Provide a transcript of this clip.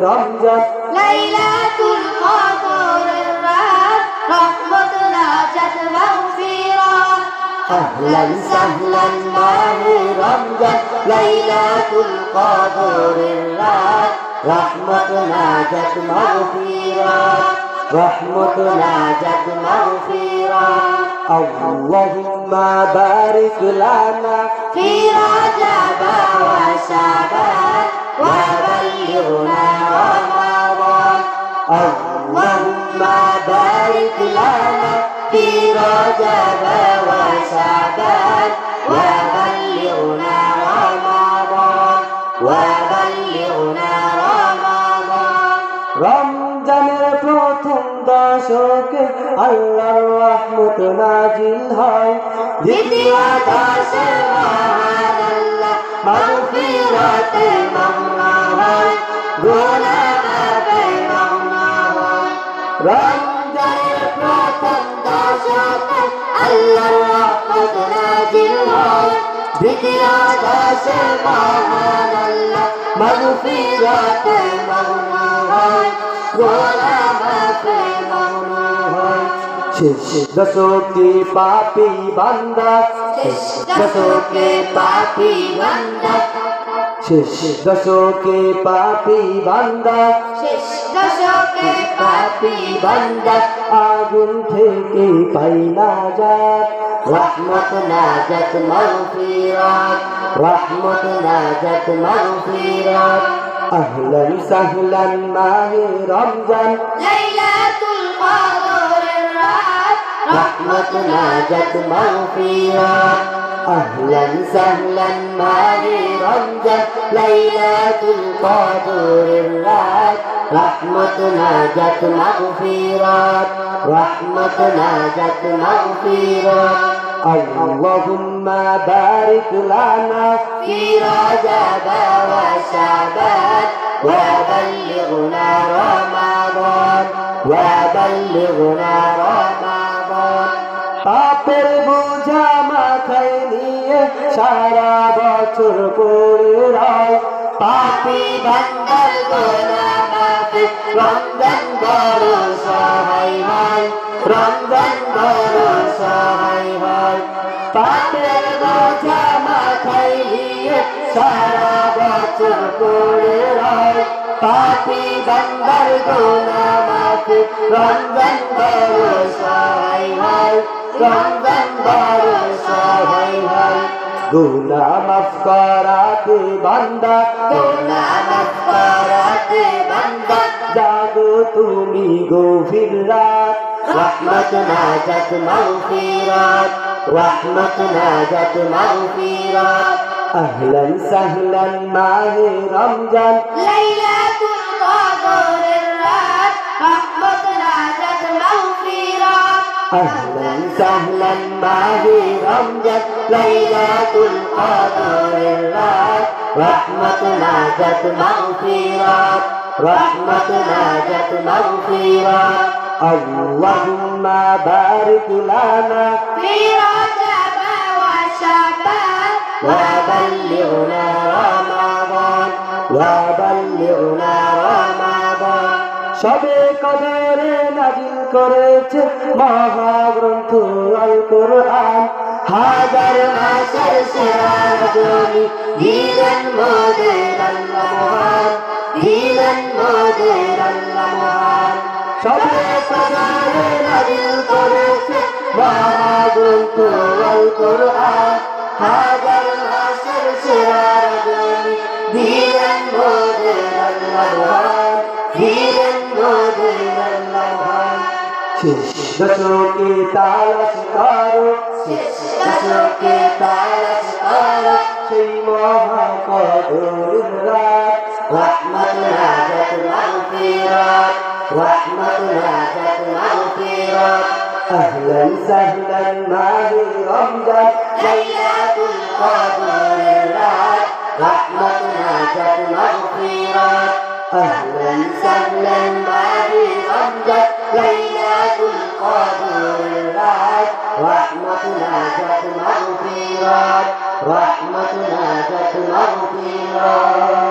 রমজান লাইলাতুল কদরের রাত রহমত নাজাত মাগফিরাত আহলান সাহলান মাহে রমজান লাইলাতুল কদরের রাত রহমত নাজাত মাগফিরাত রহমত নাজাত মাগফিরাত আল্লাহুম্মা বারিক লানা في رجب وشعبان وبلغنا رمضان اللهم بارك لنا في رجب وشعبان وبلغنا رمضان وبلغنا رمضان রমজানের প্রথম দশকে আল্লাহর রহমত নাজিল হয় দ্বিতীয় দশে মহান আল্লাহ মাগফিরাতে মামনা হয় গুনাহ মাফে মামনা হয় রমজানের প্রথম দশকে আল্লাহর রহমত নাজিল হয় দ্বিতীয় দশে মহান আল্লাহ মাগফিরাতে মামনা হয় গুনাহ মাফে মামনা হয় শেষ দশকে পাপী বান্দা শেষ দশকে পাপী বান্দা শেষ দশকে পাপী বান্দা শেষ দশকে পাপী বান্দা আগুন থেকে পাই নাজাত রহমত নাজাত মাগফিরাত রহমত নাজাত মাগফিরাত আহলান সাহলান মাহে রমজান লাইলাতুল কদরের রাত রহমত নাজাত মাগফিরাত আহলান সাহলান মাহে রমজান লাইলাতুল কদরের রাত রহমত নাজাত মাগফিরাত রহমত নাজাত মাগফিরাত اللهم بارك لنا في رجب وشعبان وبلغنا رمضان وبلغنا رمضان পাপের বোঝা মাথায় নিয়ে সারা বছর পড়ে রয় পাপী বান্দার গুনাহ মাফে রমজান বড় সহায় হয় রমজান বড় সহায় হয় পাপের বোঝা মাথায় নিয়ে সারা বছর পড়ে রয় পাপী বান্দার গুনাহ মাফে রমজান বড় সহায় হয় রমজান বড় সহায় হয় গুনাহ মাফ করাতে বান্দা গুনাহ মাফ করাতে বান্দা জাগো তুমি গভীর রাত রহমত নাজাত মাগফিরাত রহমত নাজাত মাগফিরাত আহলান সাহলান মাহে রমজান লাইলাতুল কদরের রাত রহমত নাজাত মাগফিরাত আহলান সাহলান মাহে রমজান লাইলাতুল কদরের রাত রহমত নাজাত মাগফিরাত রহমত নাজাত মাগফিরাত আল্লাহুম্মা বারিক লানা في رجب وشعبان وبلغنا رمضان وبلغنا رمضان সবে কদরে নাজিল করেছে মহাগ্রন্থ আল কোরআন হাজার মাসের সেরা রজনী দিলেন মোদের আল্লাহ মহান দিলেন মোদের আল্লাহ মহান সবে কদরে নাজিল করেছে মহাগ্রন্থ আল কোরআন হাজার মাসের সেরা রজনী দিলেন মোদের আল্লাহ মহান দিলেন মোদের আল্লাহ মহান শেষ দশকে তালাশ করো শেষ দশকে তালাশ করো সেই মহাকদরের রাত রহমত নাজাত মাগফিরাত রহমত নাজাত মাগফিরাত আহলান সাহলান মাহে রমজান লাইলাতুল কদরের রাত রহমত নাজাত মাগফিরাত আহলান সাহলান মাহে রমজান লাইলাতুল কদরের রাত রহমত নাজাত মাগফিরাত রহমত নাজাত মাগফিরাত